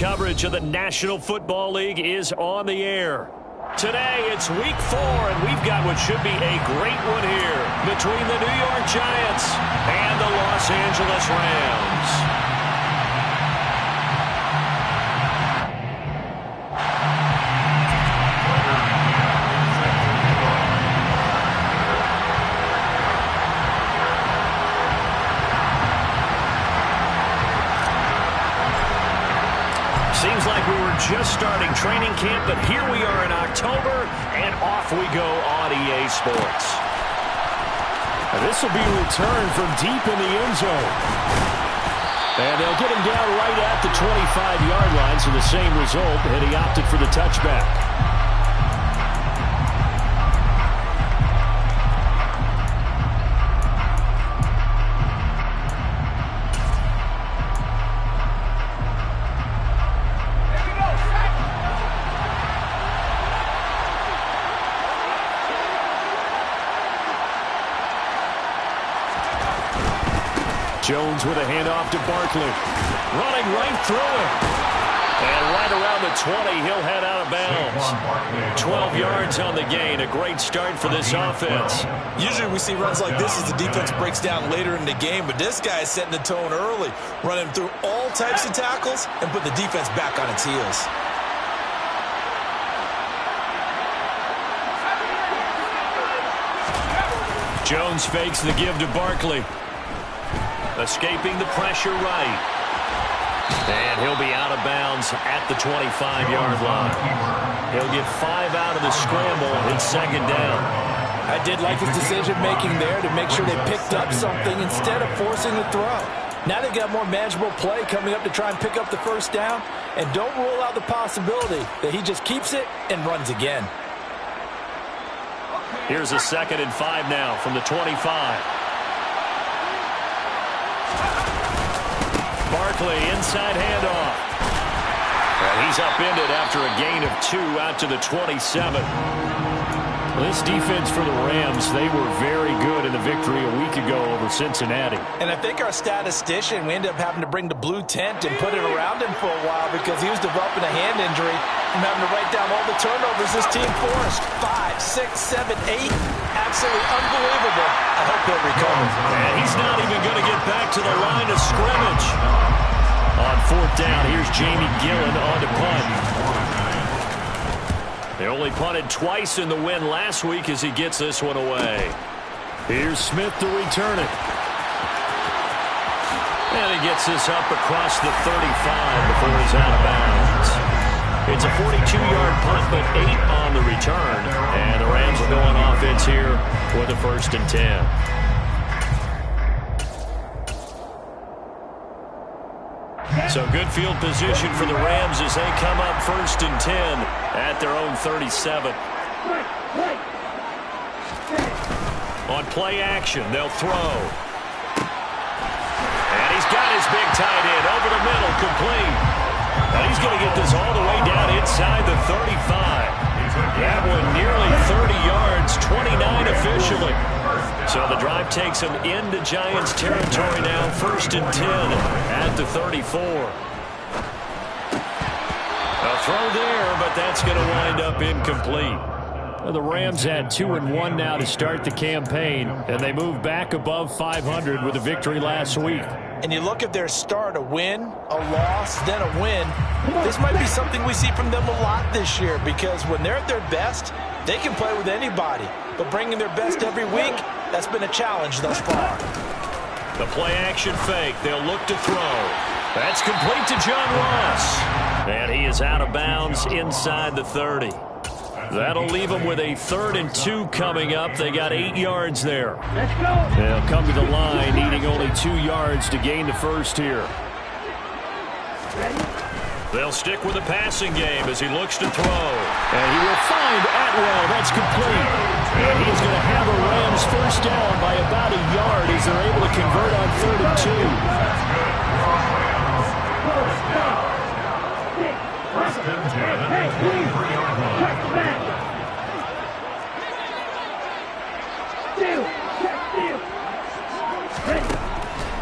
Coverage of the National Football League is on the air. Today, it's Week 4, and we've got what should be a great one here between the New York Giants and the Los Angeles Rams. Seems like we were just starting training camp, but here we are in October, and off we go on EA Sports. This will be a return from deep in the end zone. And they'll get him down right at the 25-yard line, so the same result, and he opted for the touchback. Jones with a handoff to Barkley. Running right through him. And right around the 20, he'll head out of bounds. 12 yards on the gain. A great start for this offense. Usually we see runs like this as the defense breaks down later in the game, but this guy is setting the tone early, running through all types of tackles and put the defense back on its heels. Jones fakes the give to Barkley. Escaping the pressure right. And he'll be out of bounds at the 25-yard line. He'll get 5 out of the scramble and second down. I did like his decision-making there to make sure they picked up something instead of forcing the throw. Now they've got more manageable play coming up to try and pick up the first down, and don't rule out the possibility that he just keeps it and runs again. Here's a 2nd and 5 now from the 25. Barkley, inside handoff. And he's upended after a gain of 2 out to the 27. This defense for the Rams, they were very good in the victory a week ago over Cincinnati. And I think our statistician, we ended up having to bring the blue tent and put it around him for a while because he was developing a hand injury from having to write down all the turnovers this team forced. 5, 6, 7, 8. Absolutely unbelievable. I hope he'll recover. And he's not even going to get back to the line of scrimmage. On 4th down, here's Jamie Gillen on to punt. They only punted twice in the win last week as he gets this one away. Here's Smith to return it. And he gets this up across the 35 before he's out of bounds. It's a 42-yard punt, but 8 on the return. And the Rams will go on offense here with a 1st and 10. So good field position for the Rams as they come up 1st and 10 at their own 37. On play action, they'll throw. And he's got his big tight end over the middle, complete. And he's going to get this all the way down inside the 35. That one nearly 30 yards, 29 officially. So the drive takes him into Giants territory now, 1st and 10 at the 34. A throw there, but that's going to wind up incomplete. Well, the Rams had 2-1 now to start the campaign, and they moved back above 500 with a victory last week. And you look at their start, a win, a loss, then a win. This might be something we see from them a lot this year because when they're at their best, they can play with anybody. But bringing their best every week, that's been a challenge thus far. The play action fake. They'll look to throw. That's complete to John Ross. And he is out of bounds inside the 30. That'll leave them with a 3rd and 2 coming up. They got 8 yards there. Let's go. They'll come to the line, needing only 2 yards to gain the first here. They'll stick with the passing game as he looks to throw. And he will find Atwell. That's complete. And he's going to have a Rams first down by about a yard as they're able to convert on 3rd and 2.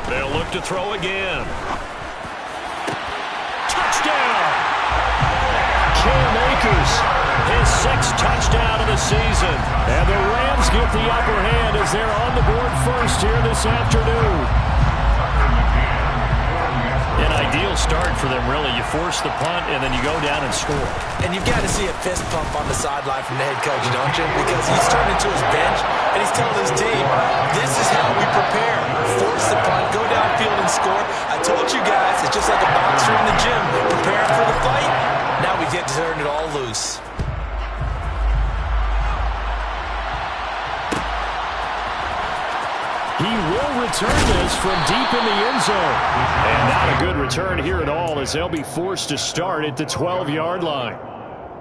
They'll look to throw again. Touchdown! Akers, his 6th touchdown of the season. And the Rams get the upper hand as they're on the board first here this afternoon. An ideal start for them, really. You force the punt, and then you go down and score. And you've got to see a fist pump on the sideline from the head coach, don't you? Because he's turning to his bench, and he's telling his team, this is how we prepare. Force the punt, go downfield and score. I told you guys, it's just like a boxer in the gym, preparing for the fight. Now we get to turn it all loose. He will return this from deep in the end zone. And not a good return here at all, as they'll be forced to start at the 12-yard line.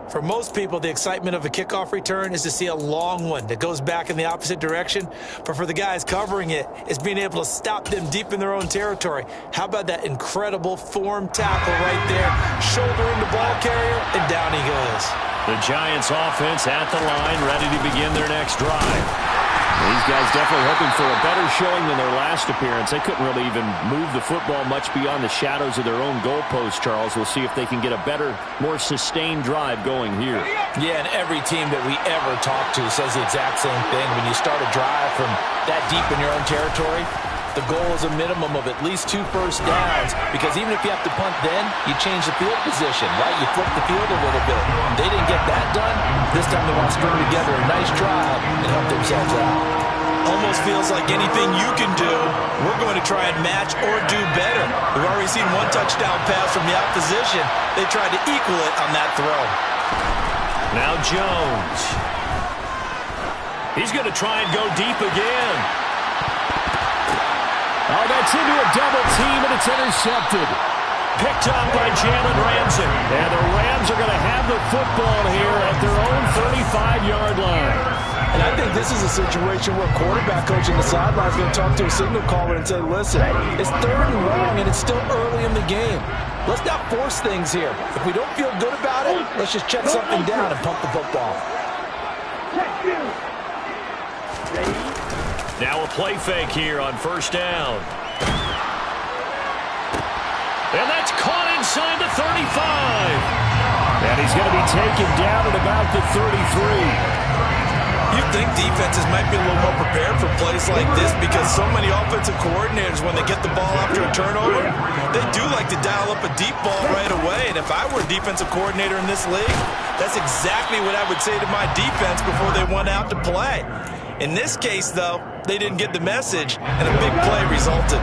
For most people, the excitement of a kickoff return is to see a long one that goes back in the opposite direction. But for the guys covering it, it's being able to stop them deep in their own territory. How about that incredible form tackle right there? Shouldering the ball carrier, and down he goes. The Giants offense at the line, ready to begin their next drive. These guys definitely hoping for a better showing than their last appearance. They couldn't really even move the football much beyond the shadows of their own goalpost, Charles. We'll see if they can get a better, more sustained drive going here. Yeah, and every team that we ever talk to says the exact same thing. When you start a drive from that deep in your own territory, the goal is a minimum of at least 2 first downs, because even if you have to punt then, you change the field position, right? You flip the field a little bit. They didn't get that done. This time they want to string together a nice drive and help themselves out. Almost feels like anything you can do, we're going to try and match or do better. We've already seen 1 touchdown pass from the opposition. They tried to equal it on that throw. Now Jones. He's going to try and go deep again. Oh, that's into a double team, and it's intercepted. Picked up by Jalen Ramsey. And the Rams are going to have the football here at their own 35-yard line. And I think this is a situation where quarterback coach on the sideline is going to talk to a signal caller and say, listen, it's 3rd and long, and it's still early in the game. Let's not force things here. If we don't feel good about it, let's just check something down and pump the football. Now a play fake here on 1st down. And that's caught inside the 35. And he's going to be taken down at about the 33. You'd think defenses might be a little more prepared for plays like this, because so many offensive coordinators, when they get the ball after a turnover, they do like to dial up a deep ball right away. And if I were a defensive coordinator in this league, that's exactly what I would say to my defense before they went out to play. In this case, though, they didn't get the message, and a big play resulted.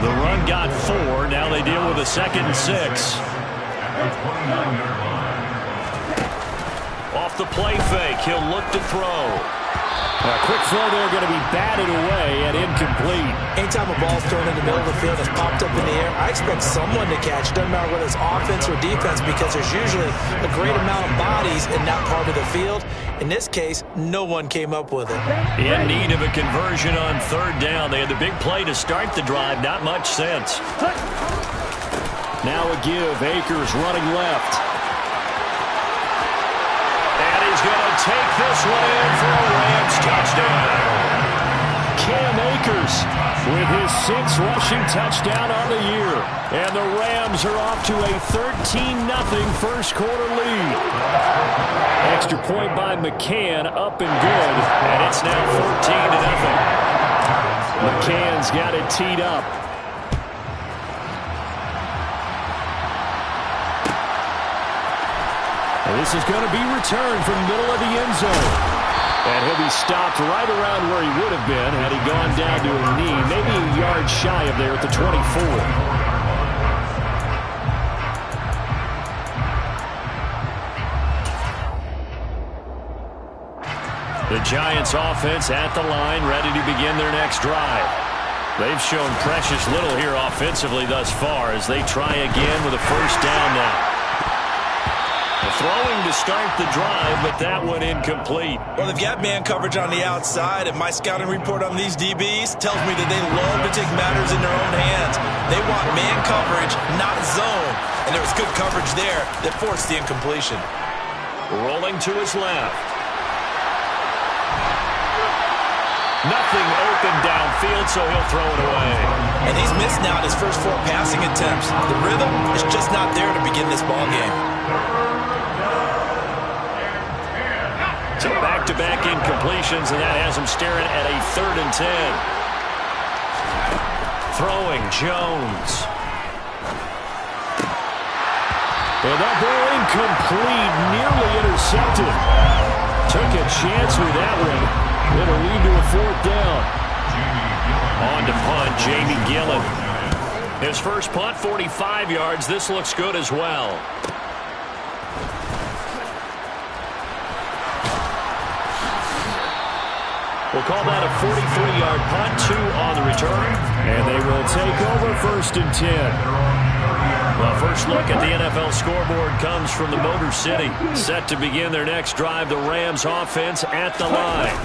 The run got 4. Now they deal with a 2nd and 6. Off the play fake, he'll look to throw. A quick throw there going to be batted away and incomplete. Anytime a ball's thrown in the middle of the field that's popped up in the air, I expect someone to catch. Doesn't matter whether it's offense or defense, because there's usually a great amount of bodies in that part of the field. In this case, no one came up with it. In need of a conversion on 3rd down. They had the big play to start the drive. Not much sense. Now a give. Akers running left. And he's going to take this one in for a Rams touchdown. Cam Akers with his 6th rushing touchdown on the year. And the Rams are off to a 13-0 first quarter lead. Extra point by McCann, up and good. And it's now 14-0. McCann's got it teed up. And this is going to be returned from the middle of the end zone. And he'll be stopped right around where he would have been had he gone down to a knee, maybe a yard shy of there at the 24. The Giants offense at the line, ready to begin their next drive. They've shown precious little here offensively thus far as they try again with a 1st down now. Throwing to start the drive, but that one incomplete. Well, they've got man coverage on the outside, and my scouting report on these DBs tells me that they love to take matters in their own hands. They want man coverage, not zone. And there was good coverage there that forced the incompletion. Rolling to his left. Nothing open downfield, so he'll throw it away. And he's missed now his first 4 passing attempts. The rhythm is just not there to begin this ball game. So back-to-back incompletions, and that has him staring at a 3rd and 10. Throwing Jones. And that ball incomplete, nearly intercepted. Took a chance with that one. It'll lead to a 4th down. On to punt, Jamie Gillen. His first punt, 45 yards. This looks good as well. We'll call that a 43-yard punt, 2 on the return. And they will take over 1st and 10. Well, first look at the NFL scoreboard comes from the Motor City. Set to begin their next drive, the Rams offense at the line.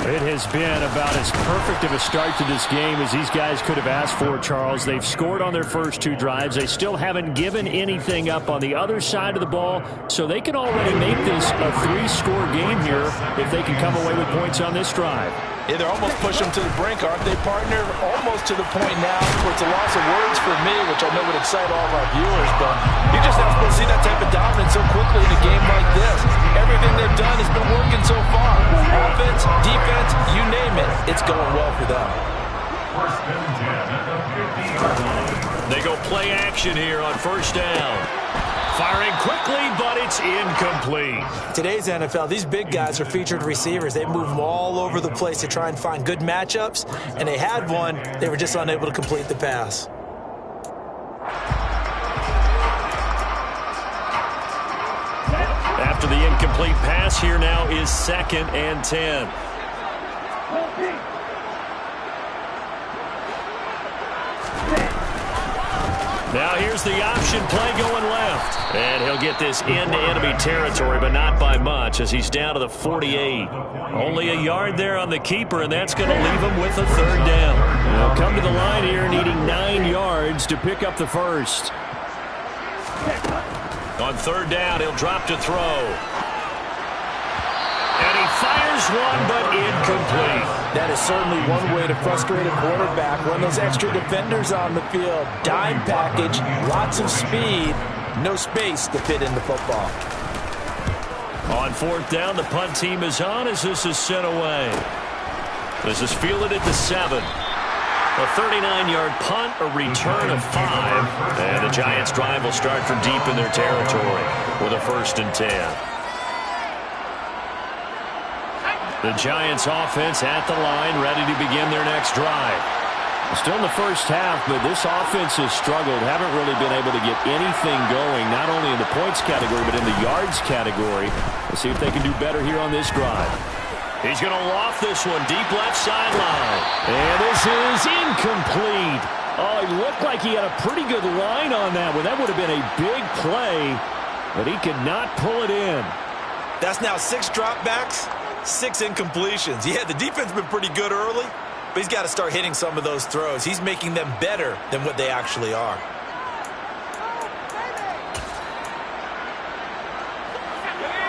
It has been about as perfect of a start to this game as these guys could have asked for, Charles. They've scored on their first 2 drives. They still haven't given anything up on the other side of the ball, so they can already make this a 3-score game here if they can come away with points on this drive. Yeah, they're almost pushing them to the brink, aren't they, partner? Almost to the point now where it's a loss of words for me, which I know would excite all of our viewers, but you're just not supposed to see that type of dominance so quickly in a game like this. Everything they've done has been working so far. Offense, defense, you name it, it's going well for them. They go play action here on 1st down. Firing quickly, but it's incomplete. Today's NFL, these big guys are featured receivers. They move them all over the place to try and find good matchups, and they had one. They were just unable to complete the pass. After the incomplete pass, here now is 2nd and 10. Now here's the option play going left. And he'll get this into enemy territory, but not by much as he's down to the 48. Only a yard there on the keeper, and that's going to leave him with a 3rd down. They'll come to the line here needing 9 yards to pick up the first. On 3rd down, he'll drop to throw. And he fires one, but incomplete. That is certainly one way to frustrate a quarterback. Run those extra defenders on the field. Dime package, lots of speed, no space to fit in the football. On 4th down, the punt team is on as this is sent away. This is fielded at the 7. A 39-yard punt, a return of 5. And the Giants' drive will start from deep in their territory with a 1st and 10. The Giants offense at the line, ready to begin their next drive. Still in the first half, but this offense has struggled. Haven't really been able to get anything going, not only in the points category, but in the yards category. Let's see if they can do better here on this drive. He's going to loft this one deep left sideline. And this is incomplete. Oh, it looked like he had a pretty good line on that one. That would have been a big play, but he could not pull it in. That's now 6 dropbacks, 6 incompletions. Yeah, the defense has been pretty good early, but he's got to start hitting some of those throws. He's making them better than what they actually are.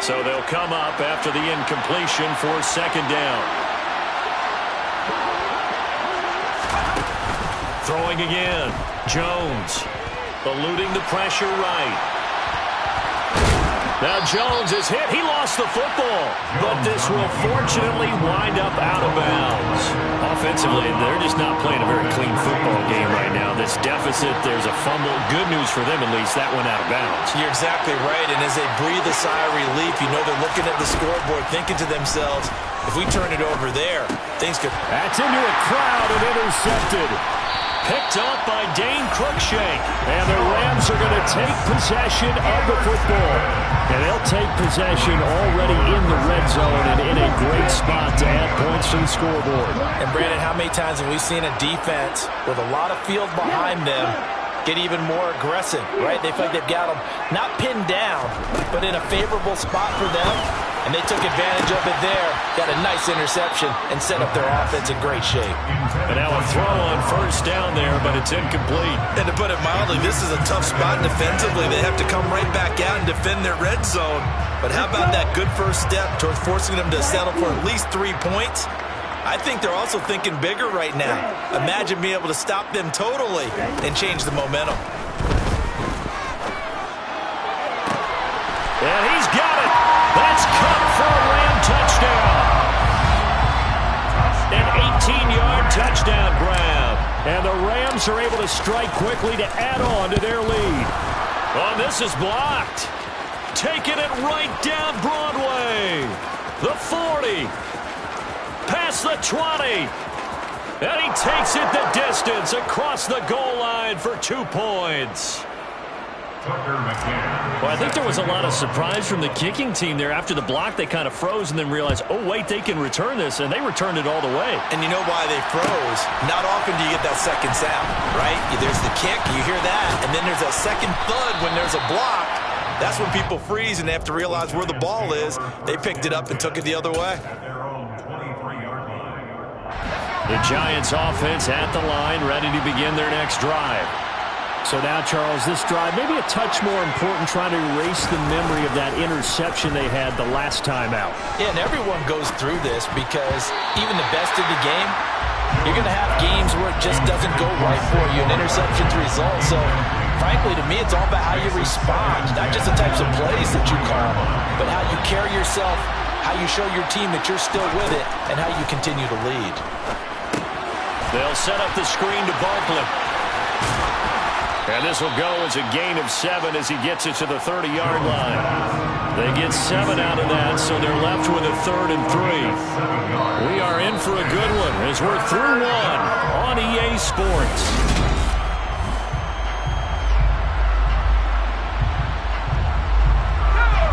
So they'll come up after the incompletion for 2nd down. Throwing again. Jones eluding the pressure right. Now Jones is hit. He lost the football, but this will fortunately wind up out of bounds. Offensively, they're just not playing a very clean football game right now. This deficit, there's a fumble. Good news for them, at least. That went out of bounds. You're exactly right, and as they breathe a sigh of relief, you know they're looking at the scoreboard, thinking to themselves, if we turn it over there, things could... That's into a crowd and intercepted. Picked up by Dane Cruikshank. And the Rams are going to take possession of the football. And they'll take possession already in the red zone and in a great spot to add points to the scoreboard. And Brandon, how many times have we seen a defense with a lot of field behind them get even more aggressive, right? They feel like they've got them not pinned down, but in a favorable spot for them. And they took advantage of it there, got a nice interception, and set up their offense in great shape. And now a throw on 1st down there, but it's incomplete. And to put it mildly, this is a tough spot defensively. They have to come right back out and defend their red zone. But how about that good first step towards forcing them to settle for at least 3 points? I think they're also thinking bigger right now. Imagine being able to stop them totally and change the momentum. And he's got it. That's cut for a Ram touchdown. touchdown grab. And the Rams are able to strike quickly to add on to their lead. Oh, this is blocked. Taking it right down Broadway. The 40. Past the 20. And he takes it the distance across the goal line for 2 points. Well, I think there was a lot of surprise from the kicking team there. After the block, they kind of froze and then realized, oh, wait, they can return this, and they returned it all the way. And you know why they froze? Not often do you get that second sound, right? There's the kick, you hear that, and then there's a second thud when there's a block. That's when people freeze and they have to realize where the ball is. They picked it up and took it the other way. The Giants offense at the line, ready to begin their next drive. So now, Charles, this drive maybe a touch more important, trying to erase the memory of that interception they had the last time out. Yeah, and everyone goes through this because even the best of the game, you're going to have games where it just doesn't go right for you, and interceptions result. So, frankly, to me, it's all about how you respond, not just the types of plays that you call, but how you carry yourself, how you show your team that you're still with it, and how you continue to lead. They'll set up the screen to Barkley. And this will go as a gain of 7 as he gets it to the 30-yard line. They get 7 out of that, so they're left with a 3rd and 3. We are in for a good one as we're through one on EA Sports.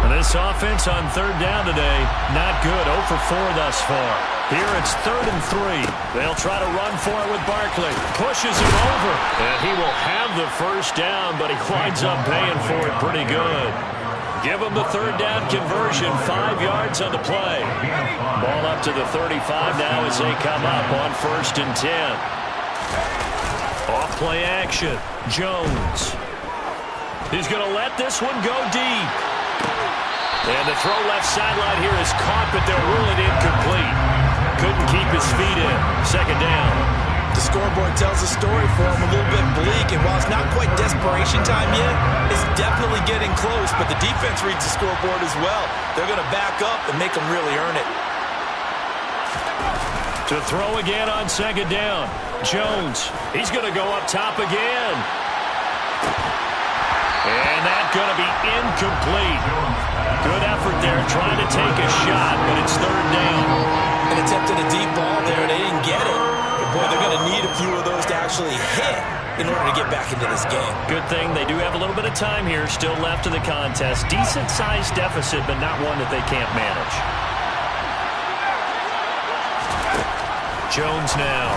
And this offense on 3rd down today, not good. 0 for 4 thus far. Here it's 3rd and 3. They'll try to run for it with Barkley. Pushes him over. And he will have the 1st down, but he winds up paying for it pretty good. Give him the 3rd down conversion. 5 yards on the play. Ball up to the 35 now as they come up on 1st and 10. Off play action. Jones. He's going to let this one go deep. And the throw left sideline here is caught, but they'll rule it incomplete. Couldn't keep his feet in. 2nd down. The scoreboard tells a story for him, a little bit bleak, and while it's not quite desperation time yet, it's definitely getting close, but the defense reads the scoreboard as well. They're going to back up and make them really earn it. To throw again on 2nd down. Jones, he's going to go up top again. And that's going to be incomplete. Good effort there trying to take a shot, but it's 3rd down. An attempt at a deep ball there. They didn't get it. But boy, they're going to need a few of those to actually hit in order to get back into this game. Good thing they do have a little bit of time here still left in the contest. Decent-sized deficit, but not one that they can't manage. Jones now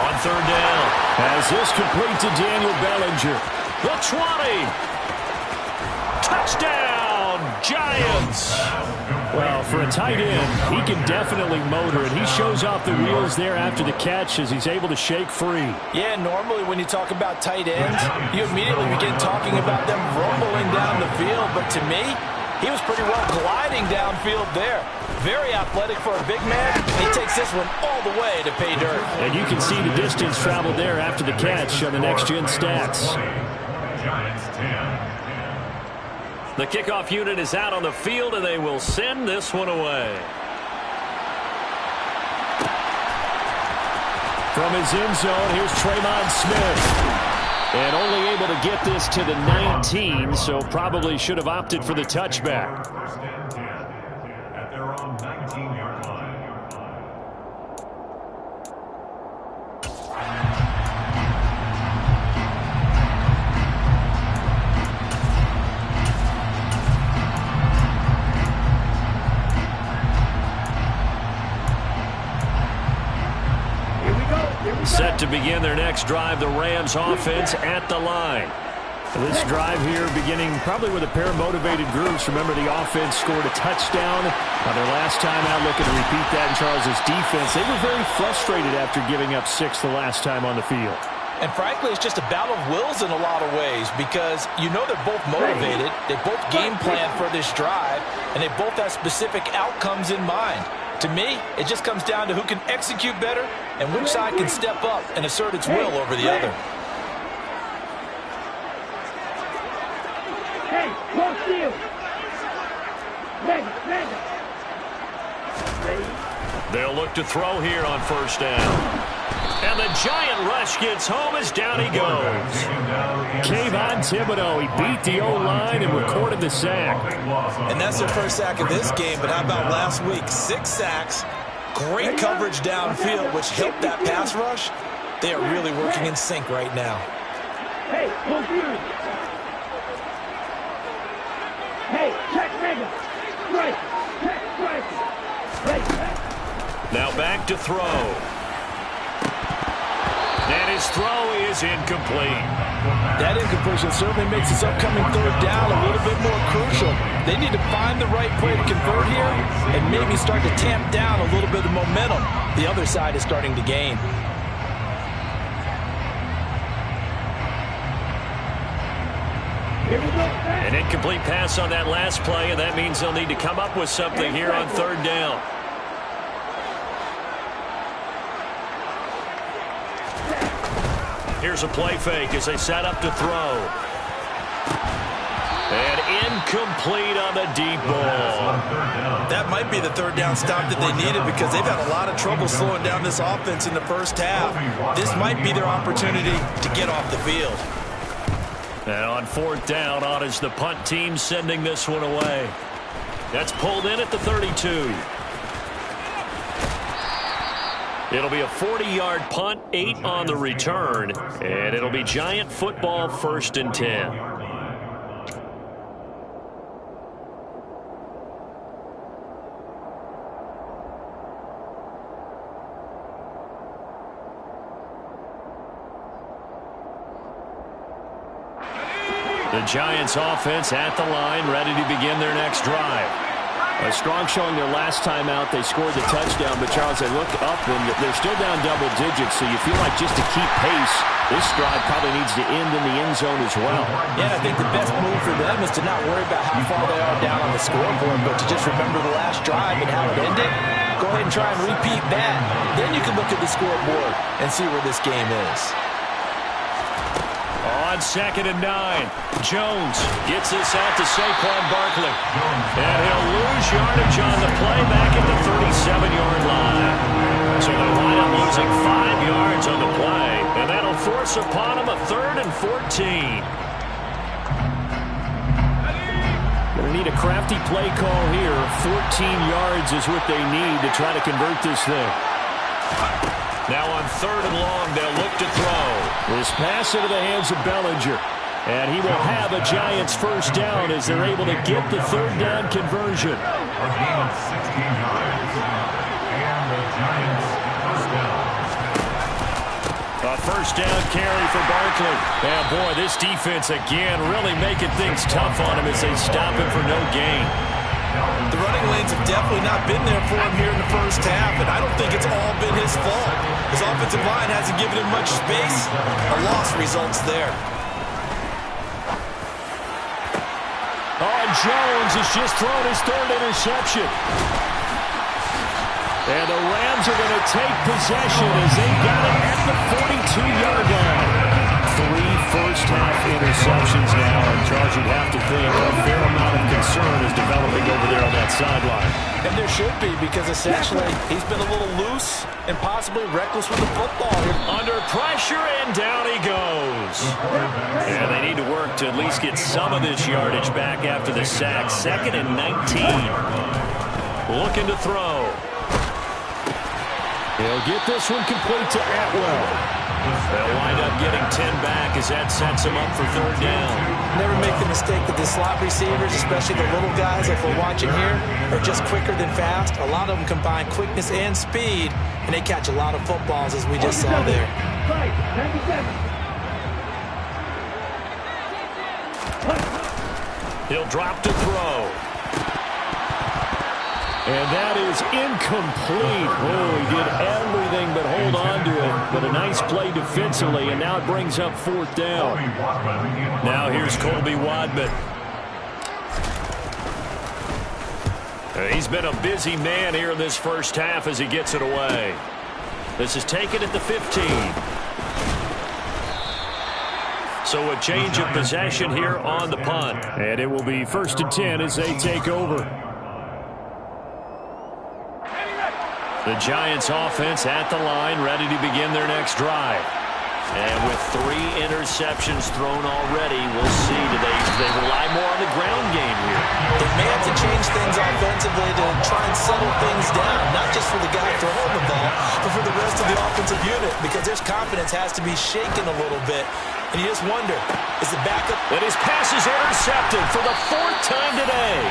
on 3rd down. Has this complete to Daniel Bellinger. The 20. Touchdown, Giants! Well, for a tight end, he can definitely motor it. He shows off the wheels there after the catch as he's able to shake free. Yeah, normally when you talk about tight ends, you immediately begin talking about them rumbling down the field. But to me, he was pretty well gliding downfield there. Very athletic for a big man. He takes this one all the way to pay dirt. And you can see the distance traveled there after the catch on the next-gen stats. Giants 10. The kickoff unit is out on the field, and they will send this one away. From his end zone, here's Tremon Smith. And only able to get this to the 19, so probably should have opted for the touchback. 1st and 10 at their own 19-yard line. Set to begin their next drive, the Rams offense at the line. This drive here beginning probably with a pair of motivated groups. Remember, the offense scored a touchdown on their last time out, looking to repeat that in Charles's defense. They were very frustrated after giving up 6 the last time on the field. And frankly, it's just a battle of wills in a lot of ways because you know they're both motivated. They both game plan for this drive, and they both have specific outcomes in mind. To me, it just comes down to who can execute better and which side can step up and assert its will over the other. Hey, close to you. They'll look to throw here on 1st down. And the giant rush gets home as down he goes. Kayvon Thibodeaux, he beat the O-line and recorded the sack. And that's their first sack of this game, but how about last week? 6 sacks, great coverage downfield, which helped that pass rush. They are really working in sync right now. Hey, confused. Hey, check nigga. Strike. Check strike. Hey. Now back to throw. And his throw is incomplete. That incompletion certainly makes this upcoming third down a little bit more crucial. They need to find the right play to convert here and maybe start to tamp down a little bit of momentum. The other side is starting to gain. An incomplete pass on that last play, and that means they'll need to come up with something here on third down. Here's a play fake as they set up to throw. And incomplete on the deep ball. That might be the third down stop that they needed because they've had a lot of trouble slowing down this offense in the first half. This might be their opportunity to get off the field. And on fourth down, on is the punt team sending this one away. That's pulled in at the 32. It'll be a 40-yard punt, 8 on the return, and it'll be Giant football 1st and 10. The Giants offense at the line, ready to begin their next drive. A strong showing their last time out. They scored the touchdown, but Charles, they look up and they're still down double digits, so you feel like just to keep pace, this drive probably needs to end in the end zone as well. Yeah, I think the best move for them is to not worry about how far they are down on the scoreboard, but to just remember the last drive and how it ended. Go ahead and try and repeat that. Then you can look at the scoreboard and see where this game is. On 2nd and 9, Jones gets this out to Saquon Barkley. And he'll lose yardage on the play back at the 37-yard line. So they wind up losing 5 yards on the play. And that'll force upon him a 3rd and 14. Going to need a crafty play call here. 14 yards is what they need to try to convert this thing. Now on 3rd and long, they'll look to throw. This pass into the hands of Bellinger. And he will have a Giants first down as they're able to get the third down conversion. A gain of 16 yards. And the Giants first down. A first down carry for Barkley. And boy, this defense again really making things tough on him as they stop him for no gain. The running lanes have definitely not been there for him here in the first half, and I don't think it's all been his fault. His offensive line hasn't given him much space. A loss results there. Oh, Jones has just thrown his 3rd interception. And the Rams are going to take possession as they got it at the 42-yard line. 3 first-half interceptions now, and Charles, you'd have to think a fair amount of concern is developing over there on that sideline. And there should be, because essentially he's been a little loose and possibly reckless with the football. Under pressure, and down he goes. And they need to work to at least get some of this yardage back after the sack. 2nd and 19. Looking to throw. He'll get this one complete to Atwell. They'll wind up getting 10 back as that sets them up for third down. Never make the mistake that the slot receivers, especially the little guys like we're watching here, are just quicker than fast. A lot of them combine quickness and speed, and they catch a lot of footballs, as we just saw there. He'll drop to throw. And that is incomplete. Oh, he did everything but hold on to it. But a nice play defensively, and now it brings up 4th down. Now here's Colby Wadman. He's been a busy man here in this first half as he gets it away. This is taken at the 15. So a change of possession here on the punt. And it will be 1st and 10 as they take over. The Giants offense at the line, ready to begin their next drive. And with 3 interceptions thrown already, we'll see. Do they rely more on the ground game here? They may have to change things offensively to try and settle things down, not just for the guy throwing the ball, but for the rest of the offensive unit, because their confidence has to be shaken a little bit. And you just wonder, is the backup... And his pass is intercepted for the 4th time today.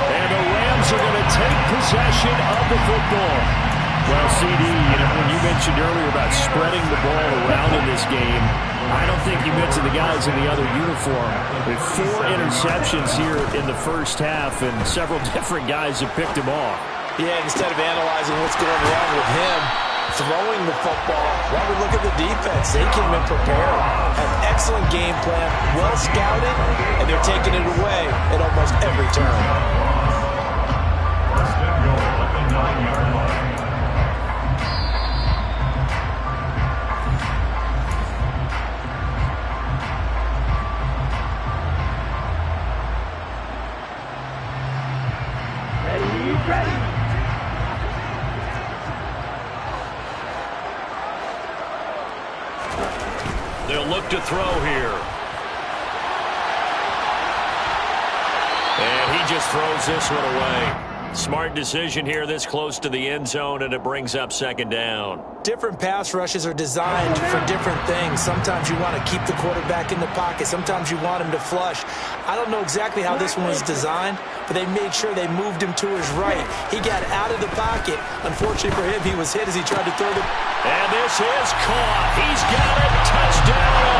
And the Rams are going to take possession of the football. Well, CD, when you mentioned earlier about spreading the ball around in this game, I don't think you mentioned the guys in the other uniform. With 4 interceptions here in the first half, and several different guys have picked him off. Yeah, instead of analyzing what's going wrong with him throwing the football, well, we look at the defense. They came in prepared, had an excellent game plan, well scouted, and they're taking it away at almost every turn. First and goal at the 9-yard line. They'll look to throw here. And he just throws this one away. Smart decision here this close to the end zone, and it brings up 2nd down. Different pass rushes are designed for different things. Sometimes you want to keep the quarterback in the pocket. Sometimes you want him to flush. I don't know exactly how this one was designed, but they made sure they moved him to his right. He got out of the pocket. Unfortunately for him, he was hit as he tried to throw the... And this is caught. He's got it. Touchdown,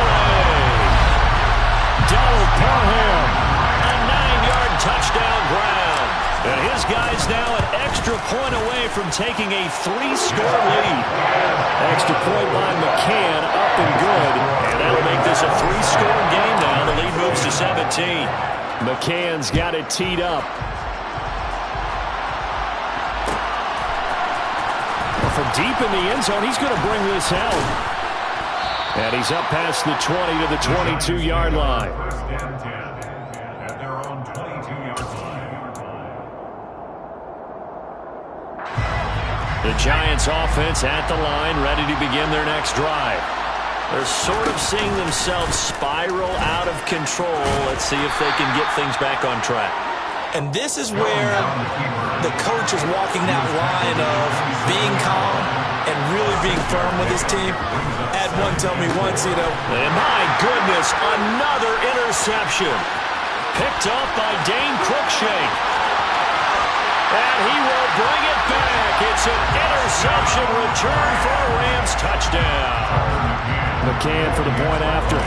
Donald Parham. A 9-yard touchdown ground. And his guy's now an extra point away from taking a 3-score lead. Extra point by McCann, up and good. And that'll make this a 3-score game now. The lead moves to 17. McCann's got it teed up. From deep in the end zone, he's going to bring this out. And he's up past the 20 to the 22-yard line. First and 10 at their own 22-yard line. The Giants offense at the line, ready to begin their next drive. They're sort of seeing themselves spiral out of control. Let's see if they can get things back on track. And this is where the coach is walking that line of being calm and really being firm with his team. Had one tell me once, And my goodness, another interception. Picked up by Dane Cruikshank. And he will bring it back. It's an interception return for a Rams touchdown. McCann for the point after.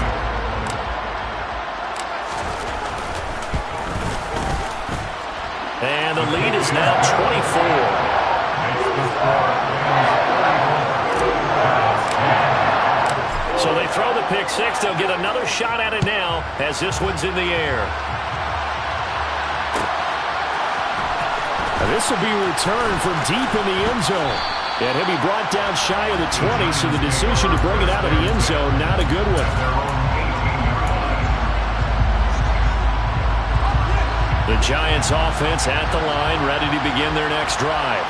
And the lead is now 24. So they throw the pick 6. They'll get another shot at it now as this one's in the air. And this will be returned from deep in the end zone. And he'll be brought down shy of the 20, so the decision to bring it out of the end zone, not a good one. The Giants offense at the line, ready to begin their next drive.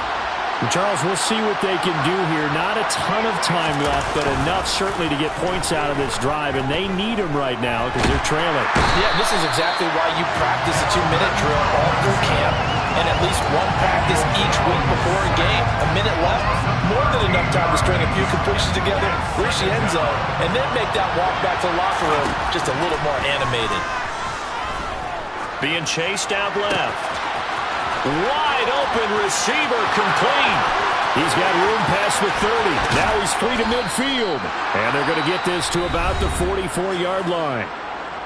And Charles, we'll see what they can do here. Not a ton of time left, but enough certainly to get points out of this drive, and they need them right now because they're trailing. Yeah, this is exactly why you practice a 2-minute drill all through camp and at least one practice each week before a game. A minute left, more than enough time to string a few completions together, reach the end zone, and then make that walk back to the locker room just a little more animated. Being chased out left. Wide open receiver complete. He's got room past the 30. Now he's free to midfield. And they're going to get this to about the 44-yard line.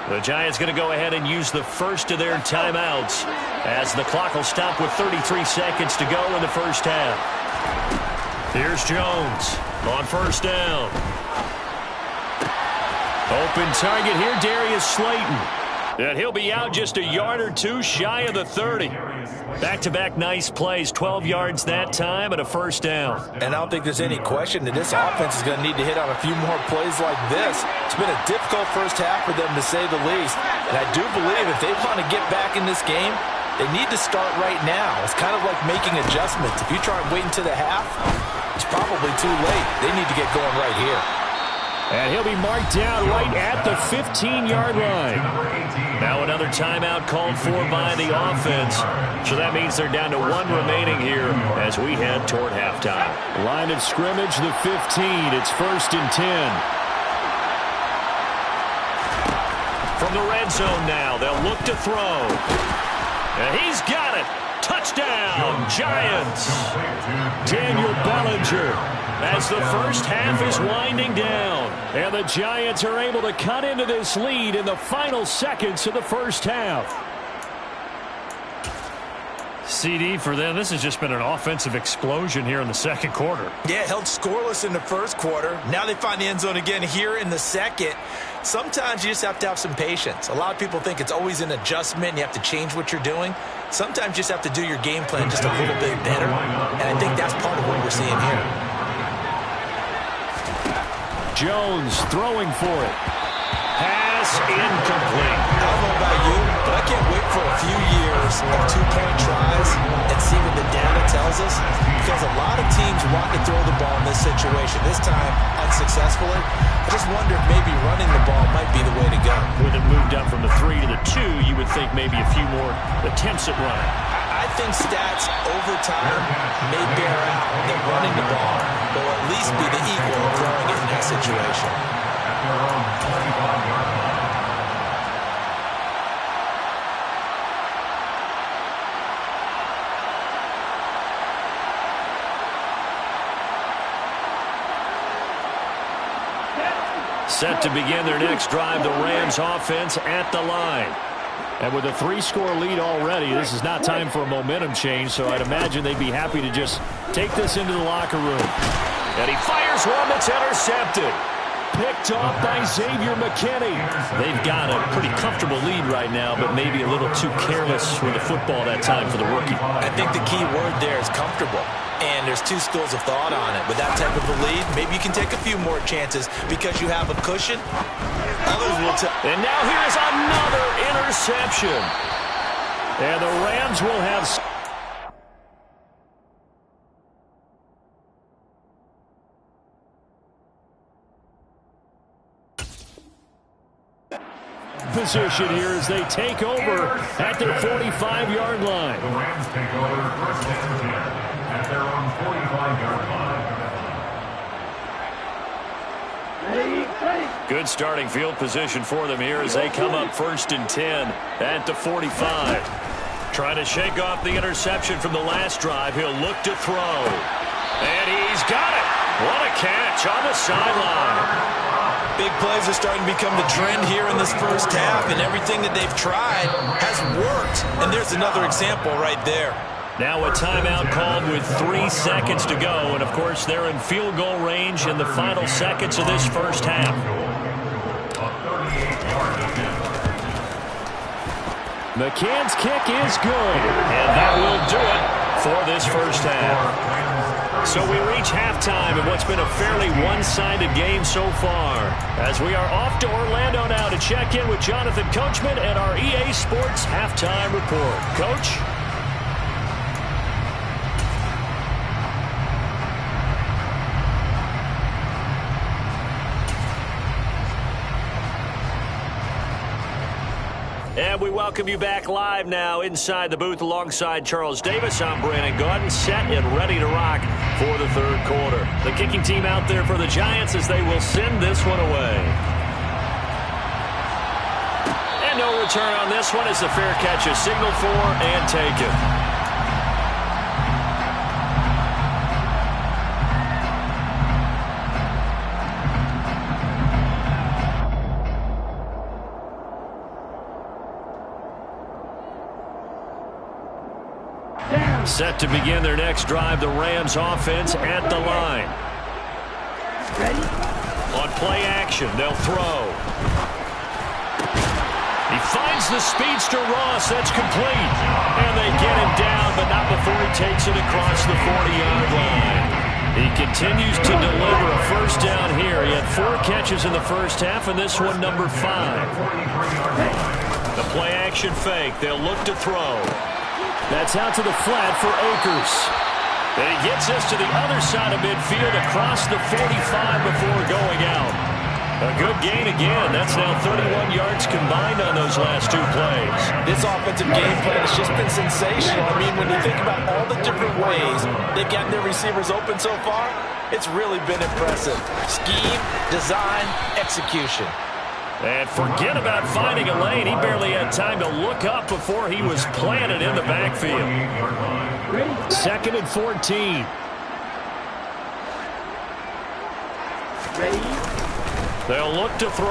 The Giants going to go ahead and use the first of their timeouts as the clock will stop with 33 seconds to go in the first half. Here's Jones on first down. Open target here, Darius Slayton. And he'll be out just a yard or two shy of the 30. Back-to-back nice plays, 12 yards that time and a first down. And I don't think there's any question that this offense is going to need to hit on a few more plays like this. It's been a difficult first half for them, to say the least. And I do believe if they want to get back in this game, They need to start right now. It's kind of like making adjustments. If you try and wait until the half, it's probably too late. They need to get going right here. And he'll be marked down right at the 15-yard line. Now another timeout called for by the offense. So that means they're down to 1 remaining here as we head toward halftime. Line of scrimmage, the 15. It's 1st and 10. From the red zone now, they'll look to throw. And he's got it. Touchdown, Giants. Daniel Bellinger as the first half is winding down. And the Giants are able to cut into this lead in the final seconds of the first half. CD for them, this has just been an offensive explosion here in the second quarter. Yeah, held scoreless in the first quarter. Now they find the end zone again here in the second. Sometimes you just have to have some patience. A lot of people think it's always an adjustment. You have to change what you're doing. Sometimes you just have to do your game plan just a little bit better. And I think that's part of what we're seeing here. Jones throwing for it. Pass incomplete. I don't know about you, but I can't wait for a few years of two-point tries and see what the data tells us, because a lot of teams want to throw the ball in this situation. This time, unsuccessfully. I just wonder if maybe running the ball might be the way to go. With it moved up from the 3 to the 2, you would think maybe a few more attempts at running. I think stats over time may bear out that running the ball will at least be the equal of throwing it in that situation. Set to begin their next drive, the Rams offense at the line. And with a 3-score lead already, this is not time for a momentum change, so I'd imagine they'd be happy to just take this into the locker room. And he fires one that's intercepted. Picked off by Xavier McKinney. They've got a pretty comfortable lead right now, but maybe a little too careless with the football that time for the rookie. I think the key word there is comfortable. And there's 2 schools of thought on it. With that type of a lead, maybe you can take a few more chances because you have a cushion. Others will and now here is another interception. And the Rams will have position here as they take over at their 45-yard line. The Rams take over 1st and 10 at their own 45-yard line. Good starting field position for them here as they come up 1st and 10 at the 45. Trying to shake off the interception from the last drive. He'll look to throw. And he's got it. What a catch on the sideline. Big plays are starting to become the trend here in this first half, and everything that they've tried has worked. And there's another example right there. Now a timeout called with 3 seconds to go. And, of course, they're in field goal range in the final seconds of this first half. McCann's kick is good. And that will do it for this first half. So we reach halftime in what's been a fairly one-sided game so far, as we are off to Orlando now to check in with Jonathan Coachman and our EA Sports Halftime Report. Coach? And we welcome you back live now inside the booth alongside Charles Davis. I'm Brandon Gaudin, set and ready to rock for the third quarter. The kicking team out there for the Giants as they will send this one away. And no return on this one as the fair catch is signaled for and taken. Set to begin their next drive, the Rams offense at the line. Ready? On play action, they'll throw. He finds the speedster Ross. That's complete. And they get him down, but not before he takes it across the 40-yard line. He continues to deliver a first down here. He had 4 catches in the first half, and this one number 5. The play action fake. They'll look to throw. That's out to the flat for Akers. And he gets us to the other side of midfield across the 45 before going out. A good gain again. That's now 31 yards combined on those last two plays. This offensive game plan has just been sensational. I mean, when you think about all the different ways they've gotten their receivers open so far, it's really been impressive. Scheme, design, execution. And forget about finding a lane. He barely had time to look up before he was planted in the backfield. 2nd and 14. They'll look to throw.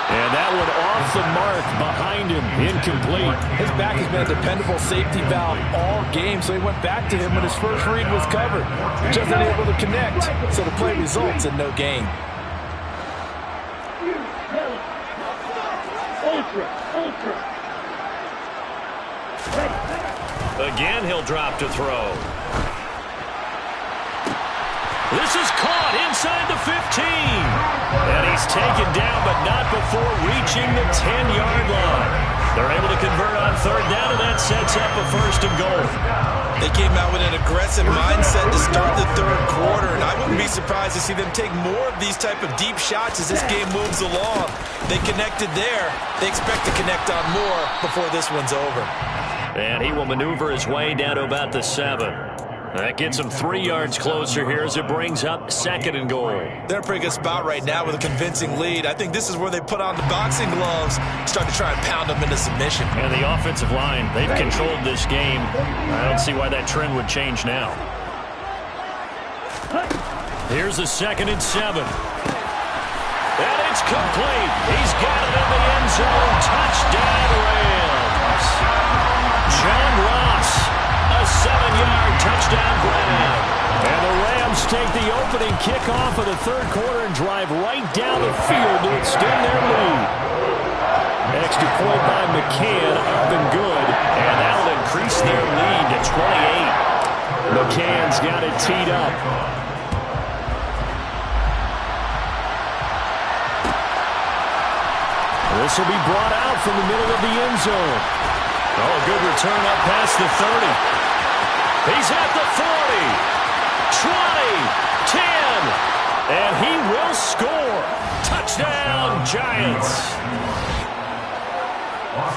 And that one off the mark behind him. Incomplete. His back has been a dependable safety valve all game, so he went back to him when his first read was covered. Just unable to connect, so the play results in no gain. Again, he'll drop to throw. This is caught inside the 15. And he's taken down, but not before reaching the 10-yard line. They're able to convert on 3rd down, and that sets up a 1st and goal. They came out with an aggressive mindset to start the 3rd quarter, and I wouldn't be surprised to see them take more of these type of deep shots as this game moves along. They connected there. They expect to connect on more before this one's over. And he will maneuver his way down to about the 7. That gets him 3 yards closer here as it brings up 2nd and goal. They're in a pretty good spot right now with a convincing lead. I think this is where they put on the boxing gloves, start to try and pound them into submission. And the offensive line, they've controlled this game. I don't see why that trend would change now. Here's a 2nd and 7. And it's complete. He's got it in the end zone. Touchdown, Rams. John Ross, a 7-yard touchdown grab. And the Rams take the opening kickoff of the 3rd quarter and drive right down the field to extend their lead. Extra point by McCann, up and good. And that'll increase their lead to 28. McCann's got it teed up. This will be brought out from the middle of the end zone. Oh, a good return up past the 30. He's at the 40, 20, 10, and he will score. Touchdown, Giants.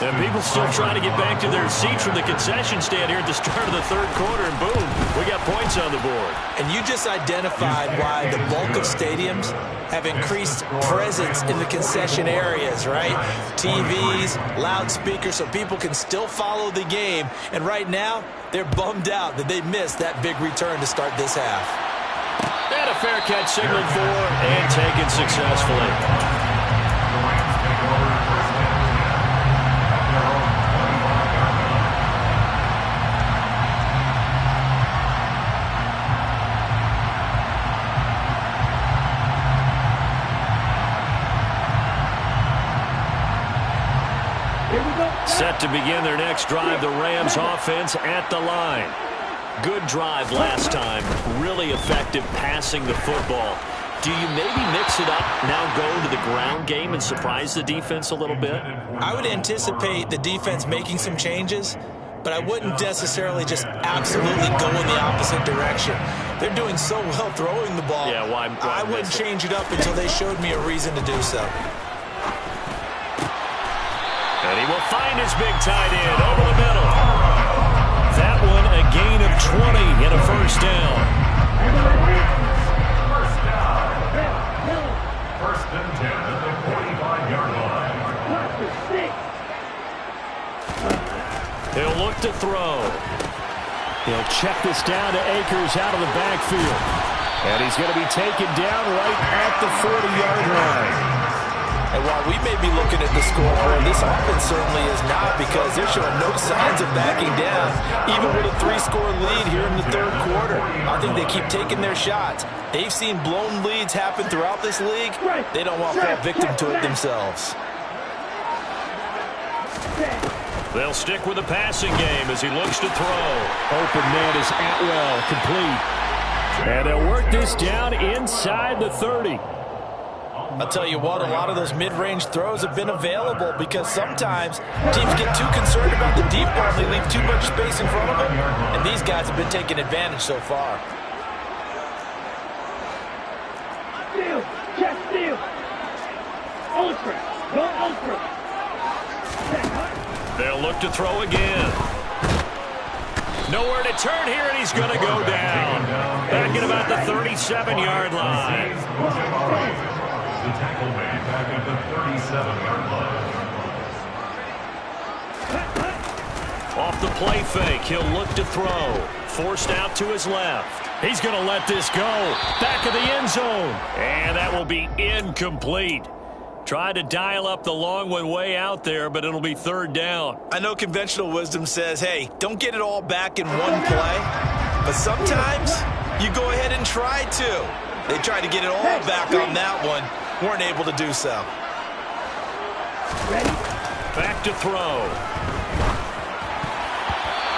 And people still trying to get back to their seats from the concession stand here at the start of the 3rd quarter, and boom, we got points on the board. And you just identified why the bulk of stadiums have increased presence in the concession areas, right? TVs, loudspeakers, so people can still follow the game. And right now, they're bummed out that they missed that big return to start this half. And a fair catch signaled for and taken successfully. Set to begin their next drive, the Rams offense at the line. Good drive last time. Really effective passing the football. Do you maybe mix it up, now go to the ground game and surprise the defense a little bit? I would anticipate the defense making some changes, but I wouldn't necessarily just absolutely go in the opposite direction. They're doing so well throwing the ball. Yeah, why I wouldn't change it up until they showed me a reason to do so. And he will find his big tight end over the middle. That one a gain of 20 and a 1st down. First and 10 at the 45-yard line. He'll look to throw. He'll check this down to Akers out of the backfield. And he's going to be taken down right at the 40-yard line. And while we may be looking at the scoreboard, this offense certainly is not, because they're showing no signs of backing down, even with a 3-score lead here in the 3rd quarter. I think they keep taking their shots. They've seen blown leads happen throughout this league. They don't want to fall victim to it themselves. They'll stick with the passing game as he looks to throw. Open man is Atwell, complete. And they'll work this down inside the 30. I'll tell you what, a lot of those mid-range throws have been available because sometimes teams get too concerned about the deep ball and they leave too much space in front of them, and these guys have been taking advantage so far. Steal, check steal. Ultra, go ultra. They'll look to throw again. Nowhere to turn here, and he's going to go down. Back at about the 37-yard line. The tackle made back at the 37-yard line. Off the play fake, he'll look to throw. Forced out to his left. He's going to let this go. Back of the end zone. And that will be incomplete. Tried to dial up the long one way out there, but it'll be third down. I know conventional wisdom says, hey, don't get it all back in one play. But sometimes you go ahead and try to. They tried to get it all back on that one. Weren't able to do so. Back to throw.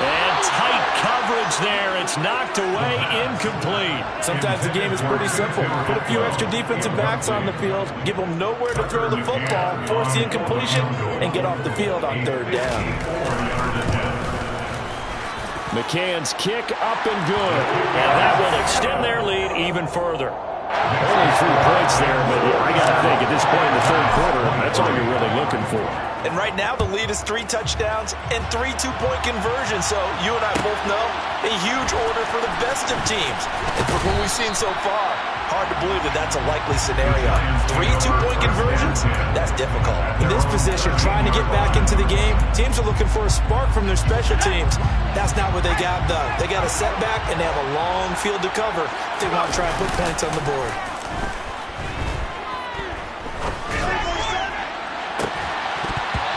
And tight coverage there. It's knocked away, incomplete. Sometimes the game is pretty simple. Put a few extra defensive backs on the field, give them nowhere to throw the football, force the incompletion, and get off the field on third down. McCann's kick up and good. And that will extend their lead even further. Only 3 points there, but I got to think at this point in the third quarter, that's all you're really looking for. And right now the lead is 3 touchdowns and 3 two-point conversions. So you and I both know a huge order for the best of teams. And from what we've seen so far, hard to believe that that's a likely scenario. 3 two-point conversions? That's difficult. In this position, trying to get back into the game, teams are looking for a spark from their special teams. That's not what they got, though. They got a setback, and they have a long field to cover if they want to try and put points on the board.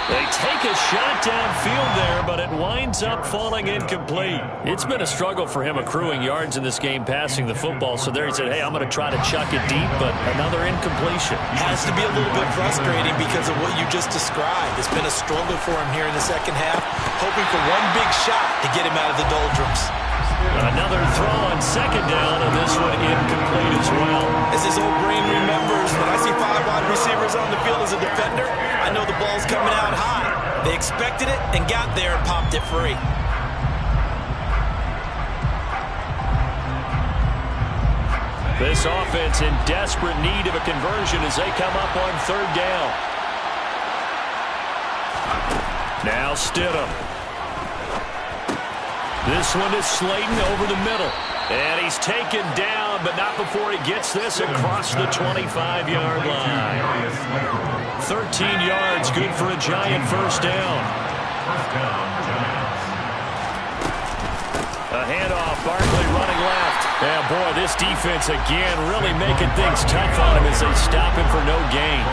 They take a shot downfield there, but it winds up falling incomplete. It's been a struggle for him accruing yards in this game passing the football. So there he said, hey, I'm going to try to chuck it deep, but another incompletion. Has to be a little bit frustrating because of what you just described. It's been a struggle for him here in the second half, hoping for one big shot to get him out of the doldrums. Another throw on second down, and this one incomplete as well. As his old brain remembers, when I see 5 wide receivers on the field as a defender, I know the ball's coming out high. They expected it and got there and popped it free. This offense in desperate need of a conversion as they come up on third down. Now Stidham. This one is Slayton over the middle. And he's taken down, but not before he gets this across the 25-yard line. 13 yards, good for a Giant first down. A handoff, Barkley running left. Yeah, boy, this defense again really making things tough on him as they stop him for no gain.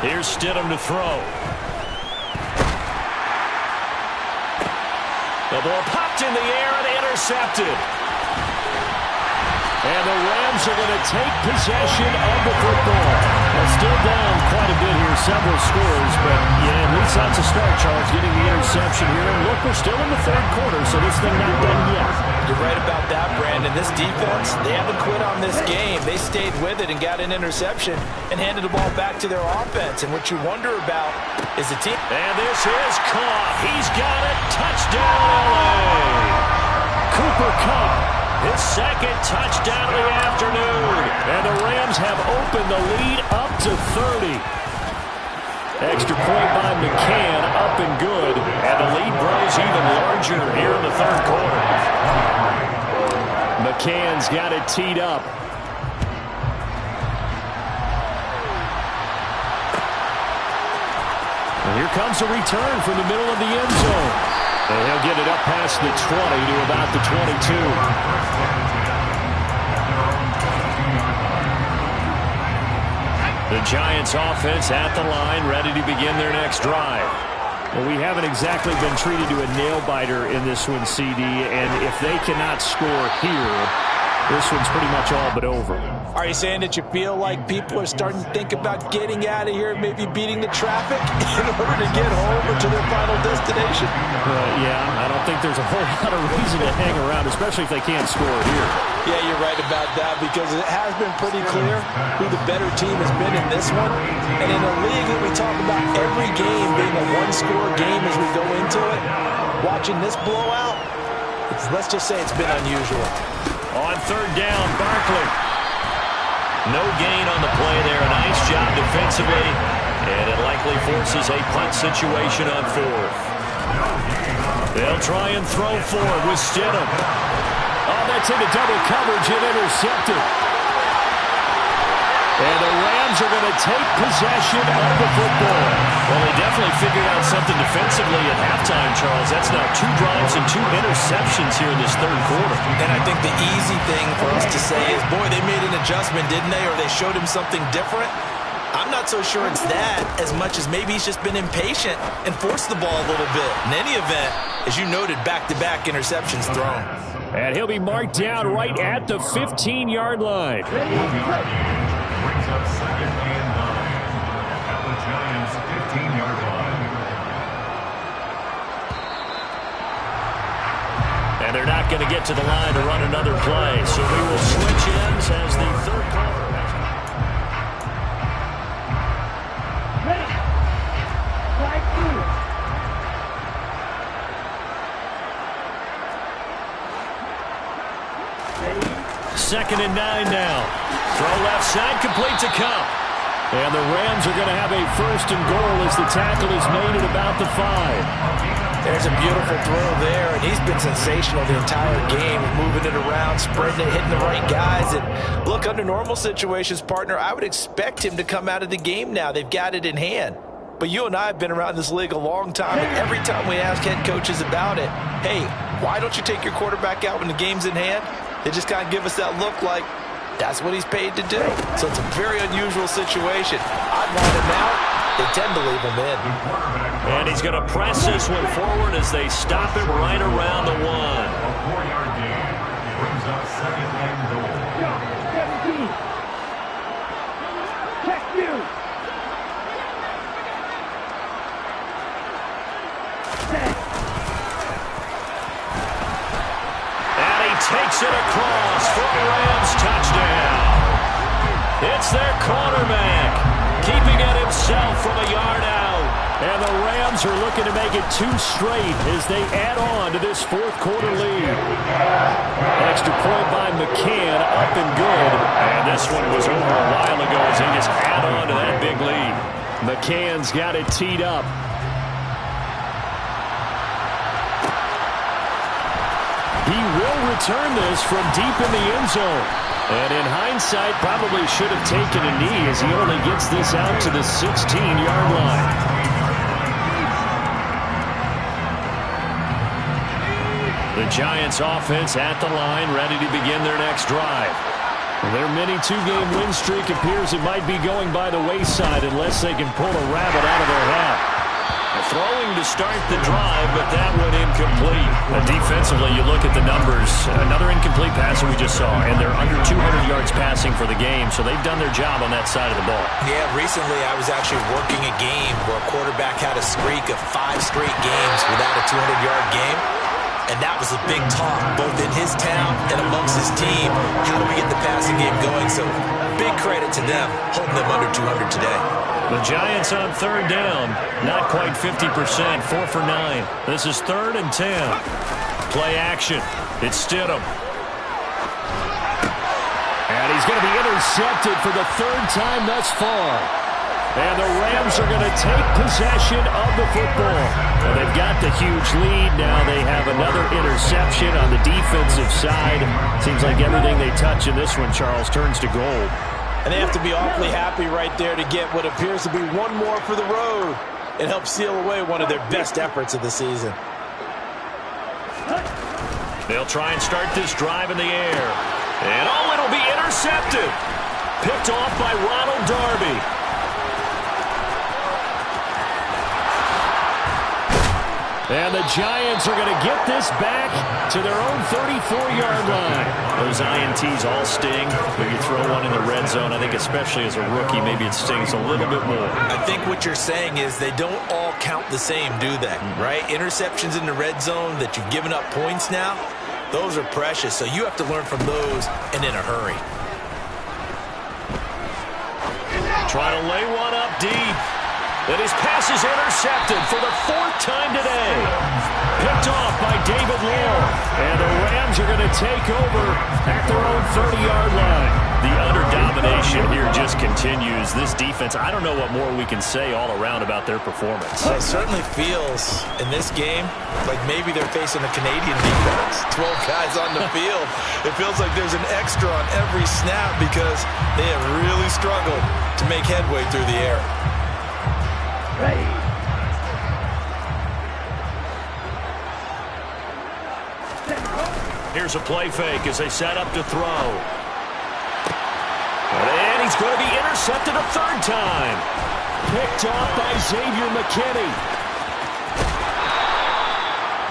Here's Stidham to throw. The ball popped in the air and intercepted. And the Rams are going to take possession of the football. Well, still down quite a bit here, several scores, but yeah, at least that's a start, Charles, getting the interception here. And look, we're still in the third quarter, so this thing not done yet. You're right about that, Brandon. This defense, they haven't quit on this game. They stayed with it and got an interception and handed the ball back to their offense. And what you wonder about is the team. And this is caught. He's got it. Touchdown, LA. Cooper Kupp, his second touchdown of the afternoon. And the Rams have opened the lead up to 30. Extra point by McCann, up and good. And the lead grows even larger here in the third quarter. McCann's got it teed up. And here comes a return from the middle of the end zone. And he'll get it up past the 20 to about the 22. The Giants offense at the line, ready to begin their next drive. Well, we haven't exactly been treated to a nail-biter in this one, CD, and if they cannot score here, this one's pretty much all but over. Are you saying that you feel like people are starting to think about getting out of here, maybe beating the traffic in order to get home or to their final destination? Yeah, I don't think there's a whole lot of reason to hang around, especially if they can't score here. Yeah, you're right about that, because it has been pretty clear who the better team has been in this one. And in a league that we talk about every game being a one-score game as we go into it, watching this blowout, let's just say it's been unusual. On third down, Barkley. No gain on the play there. A nice job defensively, and it likely forces a punt situation on fourth. They'll try and throw forward with Stidham. Oh, that's into double coverage and intercepted. And the Rams are going to take possession of the football. Well, they definitely figured out something defensively at halftime, Charles. That's now 2 drives and 2 interceptions here in this third quarter. And I think the easy thing for us to say is, boy, they made an adjustment, didn't they? Or they showed him something different. I'm not so sure it's that as much as maybe he's just been impatient and forced the ball a little bit. In any event, as you noted, back-to-back interceptions thrown. And he'll be marked down right at the 15-yard line. Brings up 2nd and 9 at the Giants' 15-yard line. And they're not going to get to the line to run another play, so we will switch ends as the third quarter. Ready. Flag 2. Ready. 2nd and 9 now. Throw left side, complete to Kupp. And the Rams are going to have a 1st and goal as the tackle is made at about the 5. There's a beautiful throw there, and he's been sensational the entire game, moving it around, spreading it, hitting the right guys. And look, under normal situations, partner, I would expect him to come out of the game now. They've got it in hand. But you and I have been around this league a long time, and every time we ask head coaches about it, hey, why don't you take your quarterback out when the game's in hand? They just kind of give us that look like, that's what he's paid to do. So it's a very unusual situation. I'd want him out. They tend to leave him in. And he's going to press this one forward as they stop it right around the 1. A 4-yard gain brings up 2nd and goal. Go. 17. Check you. Set. And he takes it across for a Rams touchdown. It's their cornerback, keeping it himself from a yard out. And the Rams are looking to make it 2 straight as they add on to this fourth quarter lead. Extra point by McCann, up and good. And this one was over a while ago as they just add on to that big lead. McCann's got it teed up. He will return this from deep in the end zone. And in hindsight, probably should have taken a knee as he only gets this out to the 16-yard line. The Giants offense at the line, ready to begin their next drive. Their mini 2-game win streak appears it might be going by the wayside unless they can pull a rabbit out of their hat. Throwing to start the drive, but that one incomplete. Defensively, you look at the numbers. Another incomplete pass that we just saw, and they're under 200 yards passing for the game, so they've done their job on that side of the ball. Yeah, recently I was actually working a game where a quarterback had a streak of 5 straight games without a 200-yard game. And that was a big talk, both in his town and amongst his team. How do we get the passing game going? So big credit to them, holding them under 200 today. The Giants on third down, not quite 50%, 4 for 9. This is 3rd and 10. Play action. It's Stidham. And he's going to be intercepted for the 3rd time thus far. And the Rams are going to take possession of the football. Well, they've got the huge lead. Now they have another interception on the defensive side. Seems like everything they touch in this one, Charles, turns to gold. And they have to be awfully happy right there to get what appears to be one more for the road and help seal away one of their best efforts of the season. They'll try and start this drive in the air. And oh, it'll be intercepted. Picked off by Ronald Darby. And the Giants are going to get this back to their own 34-yard line. Those INTs all sting when you throw one in the red zone. I think especially as a rookie, maybe it stings a little bit more. I think what you're saying is they don't all count the same, do they? Right? Interceptions in the red zone that you've given up points now, those are precious. So you have to learn from those and in a hurry. Trying to lay one up deep. And his pass is intercepted for the 4th time today. Picked off by David Long. And the Rams are going to take over at their own 30-yard line. The utter domination here just continues. This defense, I don't know what more we can say all around about their performance. Well, it certainly feels in this game like maybe they're facing a Canadian defense. 12 guys on the field. It feels like there's an extra on every snap because they have really struggled to make headway through the air. Ready. Here's a play fake as they set up to throw. And he's going to be intercepted a 3rd time. Picked off by Xavier McKinney.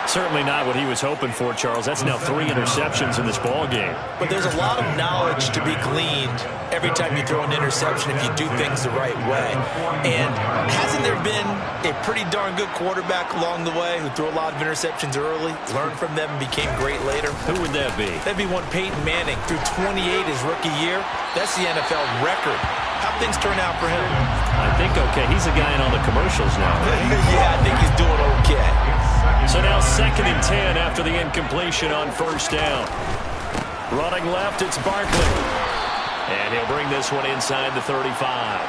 Certainly not what he was hoping for, Charles. That's now 3 interceptions in this ball game. But there's a lot of knowledge to be gleaned every time you throw an interception if you do things the right way. And hasn't there been a pretty darn good quarterback along the way who threw a lot of interceptions early, learned from them, and became great later? Who would that be? That'd be one Peyton Manning. Threw 28 his rookie year. That's the NFL record. How'd things turn out for him? I think okay. He's a guy in all the commercials now. Yeah, I think he's doing okay. So now 2nd and 10 after the incompletion on 1st down. Running left, it's Barkley. And he'll bring this one inside the 35.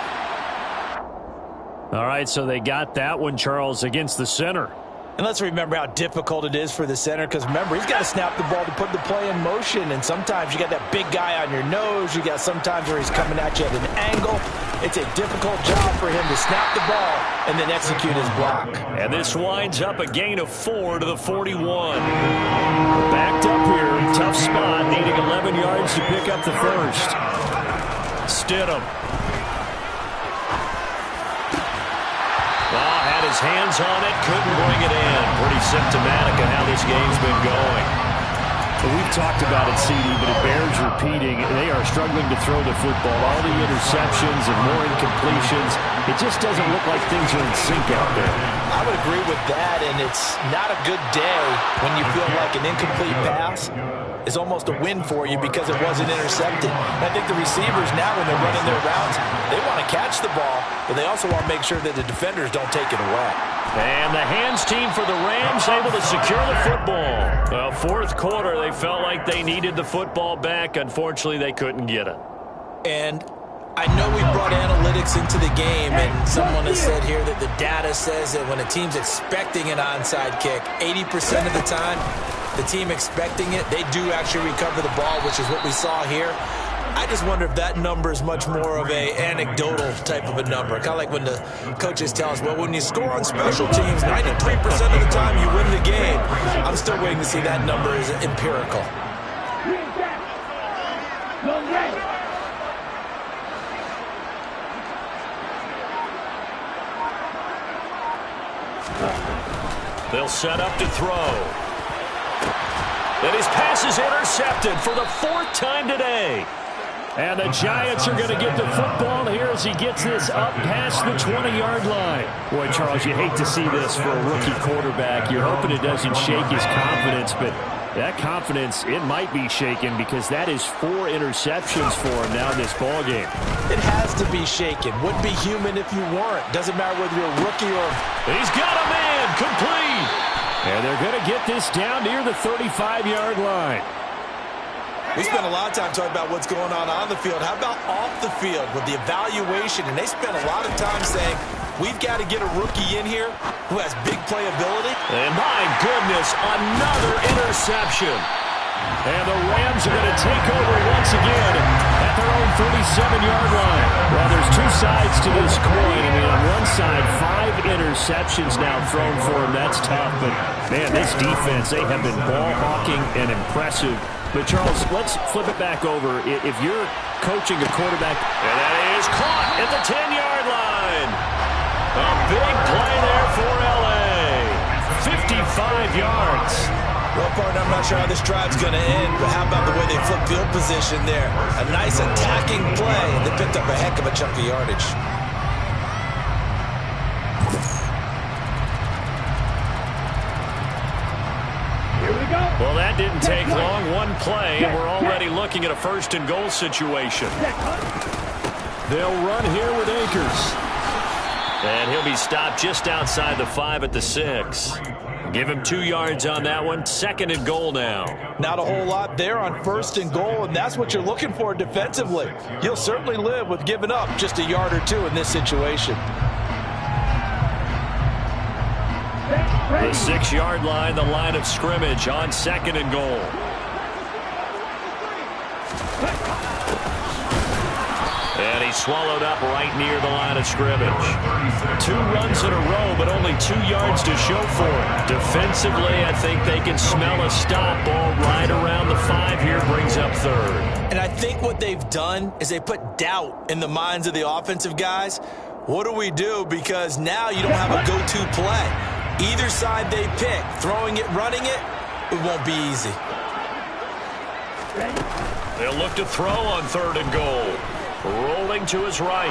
All right, so they got that one, Charles, against the center. And let's remember how difficult it is for the center because, remember, he's got to snap the ball to put the play in motion. And sometimes you got that big guy on your nose. You got sometimes where he's coming at you at an angle. It's a difficult job for him to snap the ball and then execute his block. And this winds up a gain of 4 to the 41. Backed up here, tough spot, needing 11 yards to pick up the 1st. Stidham. Had his hands on it, couldn't bring it in. Pretty symptomatic of how this game's been going. Well, we've talked about it, CD, but it bears repeating. They are struggling to throw the football. All the interceptions and more incompletions. It just doesn't look like things are in sync out there. I would agree with that, and it's not a good day when you feel like an incomplete pass is almost a win for you because it wasn't intercepted. And I think the receivers now, when they're running their routes, they want to catch the ball, but they also want to make sure that the defenders don't take it away. And the hands team for the Rams able to secure the football. Well, 4th quarter, they felt like they needed the football back. Unfortunately, they couldn't get it. And I know we brought analytics into the game, and someone has said here that the data says that when a team's expecting an onside kick, 80% of the time, the team expecting it, they do actually recover the ball, which is what we saw here. I just wonder if that number is much more of a anecdotal type of a number. Kind of like when the coaches tell us, well, when you score on special teams, 93% of the time you win the game. I'm still waiting to see that number is empirical. They'll set up to throw. And his pass is intercepted for the 4th time today. And the Giants are going to get the football here as he gets this up past the 20-yard line. Boy, Charles, you hate to see this for a rookie quarterback. You're hoping it doesn't shake his confidence, but that confidence, it might be shaken because that is 4 interceptions for him now in this ball game. It has to be shaken. Wouldn't be human if you weren't. Doesn't matter whether you're a rookie or... He's got a man, complete. And they're going to get this down near the 35-yard line. We spent a lot of time talking about what's going on the field. How about off the field with the evaluation? And they spent a lot of time saying, we've got to get a rookie in here who has big playability. And my goodness, another interception. And the Rams are going to take over once again at their own 37-yard line. Well, there's 2 sides to this coin. I mean, on one side, 5 interceptions now thrown for him. That's tough. But, man, this defense, they have been ball hawking and impressive. But, Charles, let's flip it back over. If you're coaching a quarterback. And that is caught at the 10-yard line. A big play there for L.A. 54 Well, partner, I'm not sure how this drive's going to end, but how about the way they flip field position there? A nice attacking play, and they picked up a heck of a chunk of yardage. Here we go. Well, that didn't take long. One play, and we're already looking at a first and goal situation. They'll run here with Akers. And he'll be stopped just outside the 5 at the 6. Give him 2 yards on that one. Second and goal now. Not a whole lot there on first and goal, and that's what you're looking for defensively. You'll certainly live with giving up just a yard or 2 in this situation. The 6-yard line, the line of scrimmage on second and goal. And he's swallowed up right near the line of scrimmage. 2 runs in a row, but only 2 yards to show for it. Defensively, I think they can smell a stop. Ball right around the 5 here, brings up third. And I think what they've done is they put doubt in the minds of the offensive guys. What do we do? Because now you don't have a go-to play. Either side they pick, throwing it, running it, it won't be easy. They'll look to throw on third and goal. Rolling to his right.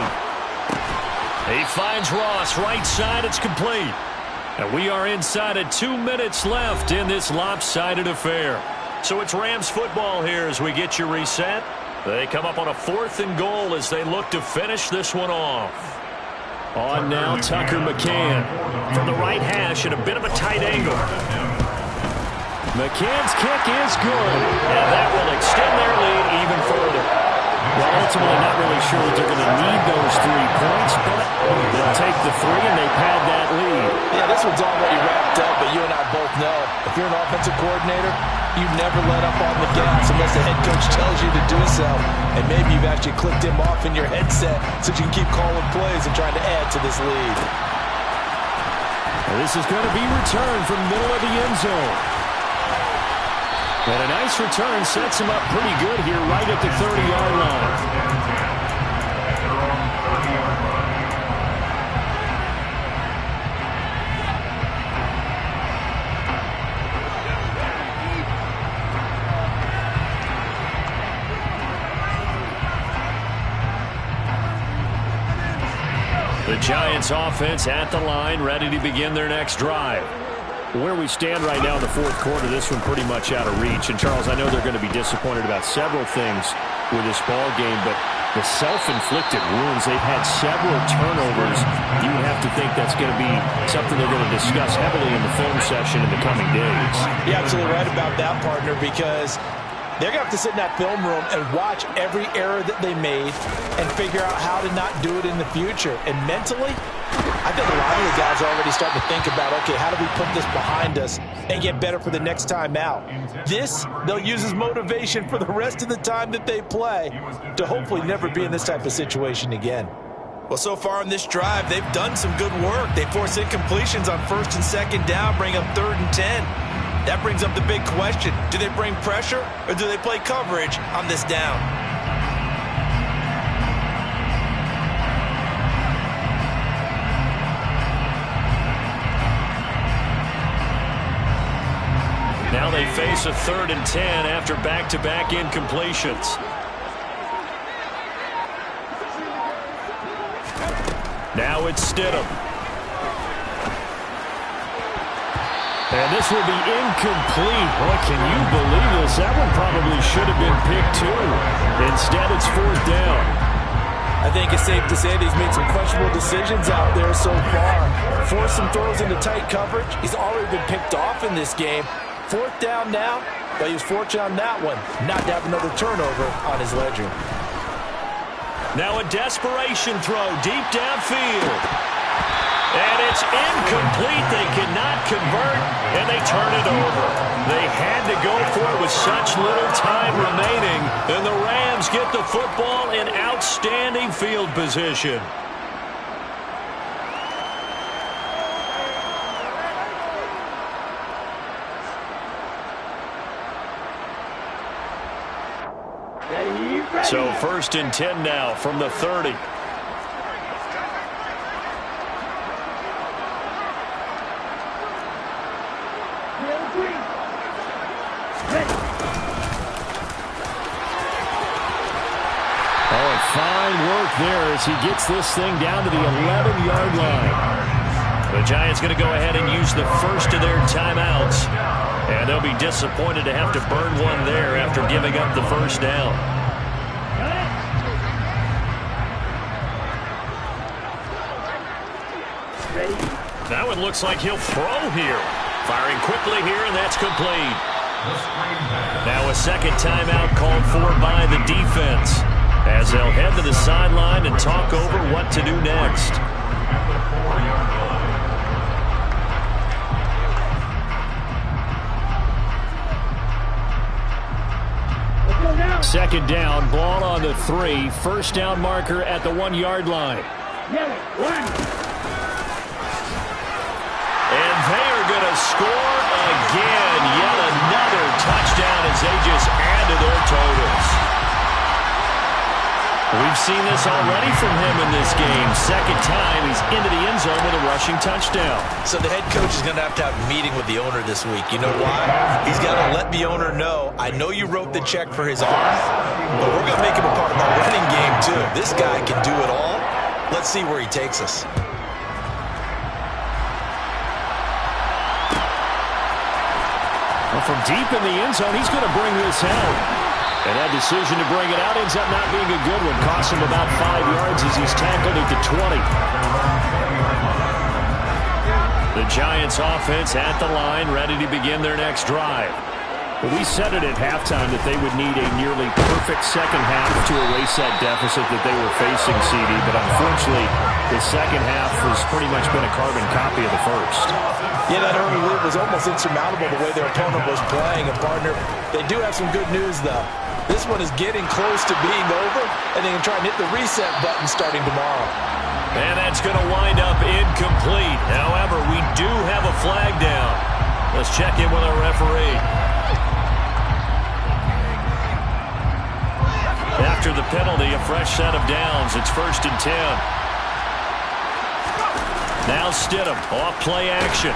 He finds Ross, right side, it's complete. And we are inside of 2 minutes left in this lopsided affair. So it's Rams football here as we get you reset. They come up on a 4th and goal as they look to finish this one off. On now, Tucker McCann from the right hash at a bit of a tight angle. McCann's kick is good, and that will extend their lead even further. Well, ultimately not really sure that they're going to need those 3 points, but they'll take the 3 and they pad that lead. Yeah, this one's already wrapped up, but you and I both know if you're an offensive coordinator, you never let up on the gas unless the head coach tells you to do so. And maybe you've actually clicked him off in your headset so you can keep calling plays and trying to add to this lead. Well, this is going to be returned from the middle of the end zone. And a nice return sets him up pretty good here right at the 30-yard line. The Giants offense at the line, ready to begin their next drive. Where we stand right now in the 4th quarter, this one pretty much out of reach. And, Charles, I know they're going to be disappointed about several things with this ball game, but the self-inflicted wounds, they've had several turnovers. You would have to think that's going to be something they're going to discuss heavily in the film session in the coming days. You're absolutely right about that, partner, because they're going to have to sit in that film room and watch every error that they made and figure out how to not do it in the future. And mentally, I think a lot of the guys are already starting to think about, okay, how do we put this behind us and get better for the next time out? This, they'll use as motivation for the rest of the time that they play to hopefully never be in this type of situation again. Well, so far on this drive, they've done some good work. They force incompletions on 1st and 2nd down, bring up 3rd and 10. That brings up the big question. Do they bring pressure or do they play coverage on this down? Now they face a 3rd and 10 after back-to-back incompletions. Now it's Stidham. And this will be incomplete. Boy, can you believe this? That one probably should have been picked too. Instead, it's 4th down. I think it's safe to say that he's made some questionable decisions out there so far. Forced some throws into tight coverage. He's already been picked off in this game. 4th down now, but he was fortunate on that one not to have another turnover on his ledger. Now a desperation throw deep downfield. And it's incomplete. They cannot convert, and they turn it over. They had to go for it with such little time remaining, and the Rams get the football in outstanding field position. So 1st and 10 now from the 30. Oh, and fine work there as he gets this thing down to the 11-yard line. The Giants going to go ahead and use the first of their timeouts. And they'll be disappointed to have to burn one there after giving up the first down. That one looks like he'll throw here. Firing quickly here, and that's complete. Now a second timeout called for by the defense, as they'll head to the sideline and talk over what to do next. Second down, ball on the 3. First down marker at the 1-yard line. And they are going to score again. Yet another touchdown as they just add to their totals. We've seen this already from him in this game. Second time he's into the end zone with a rushing touchdown. So the head coach is going to have a meeting with the owner this week. You know why? He's got to let the owner know, I know you wrote the check for his arm, but we're going to make him a part of our running game too. This guy can do it all. Let's see where he takes us. Well, from deep in the end zone, he's going to bring this out. And that decision to bring it out ends up not being a good one. Costs him about 5 yards as he's tackled at the 20. The Giants offense at the line, ready to begin their next drive. Well, we said it at halftime that they would need a nearly perfect second half to erase that deficit that they were facing, CD. But unfortunately, the second half has pretty much been a carbon copy of the first. Yeah, that early lead was almost insurmountable the way their opponent was playing. And, partner, they do have some good news, though. This one is getting close to being over, and they can try and hit the reset button starting tomorrow. And that's going to wind up incomplete. However, we do have a flag down. Let's check in with our referee. After the penalty, a fresh set of downs. It's 1st and 10. Now Stidham off play action.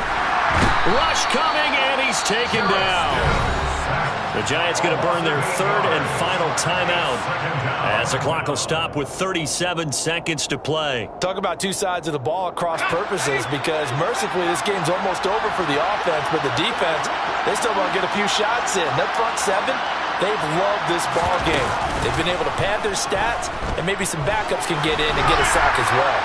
Rush coming, and he's taken down. The Giants going to burn their third and final timeout as the clock will stop with 37 seconds to play. Talk about two sides of the ball at cross purposes, because mercifully this game's almost over for the offense, but the defense, they still want to get a few shots in. That front seven, they've loved this ball game. They've been able to pad their stats, and maybe some backups can get in and get a sack as well.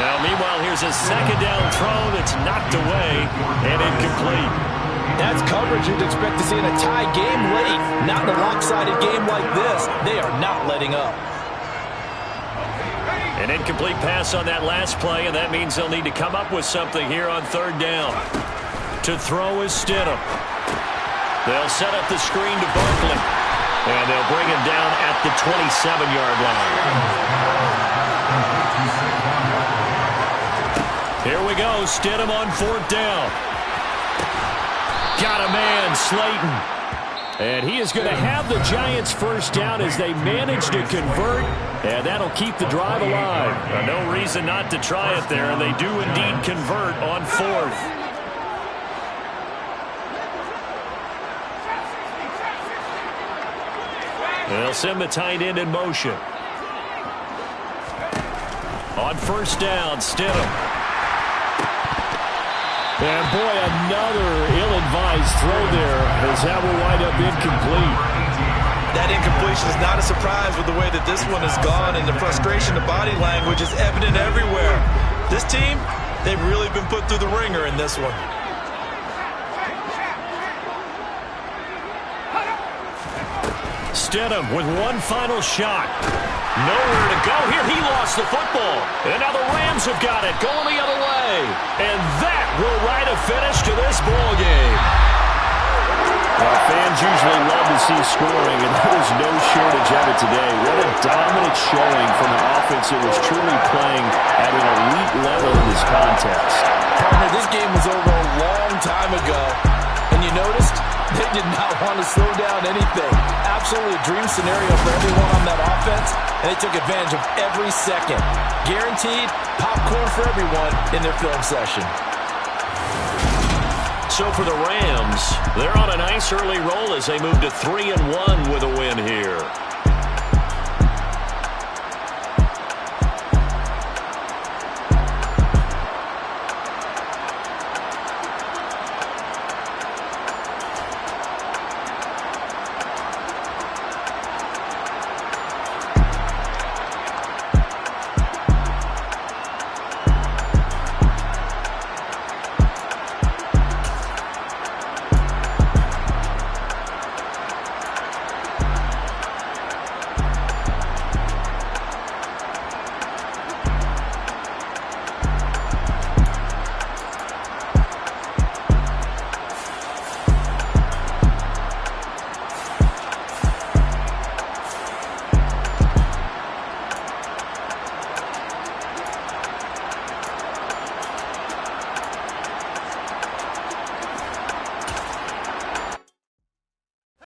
Now, meanwhile, here's a second down throw that's knocked away and incomplete. That's coverage you'd expect to see in a tie game late. Not in a lopsided game like this. They are not letting up. An incomplete pass on that last play, and that means they'll need to come up with something here on third down. To throw is Stidham. They'll set up the screen to Barkley, and they'll bring him down at the 27-yard line. Here we go, Stidham on fourth down. Got a man, Slayton. And he is going to have the Giants first down as they manage to convert, and that'll keep the drive alive. No reason not to try it there, and they do indeed convert on fourth. They'll send the tight end in motion. On first down, Stidham. And, boy, another ill-advised throw there as that will wind up incomplete. That incompletion is not a surprise with the way that this one has gone, and the frustration, the body language is evident everywhere. This team, they've really been put through the ringer in this one. Stidham with one final shot. Nowhere to go here. He lost the football. And now the Rams have got it, going the other way. And that will write a finish to this ball game. Well, fans usually love to see scoring, and there was no shortage of it today. What a dominant showing from an offense that was truly playing at an elite level in this contest. Partner, this game was over a long time ago. And you noticed they did not want to slow down anything. Absolutely a dream scenario for everyone on that offense, and they took advantage of every second. Guaranteed popcorn for everyone in their film session. So for the Rams, they're on a nice early roll as they move to 3-1 with a win here.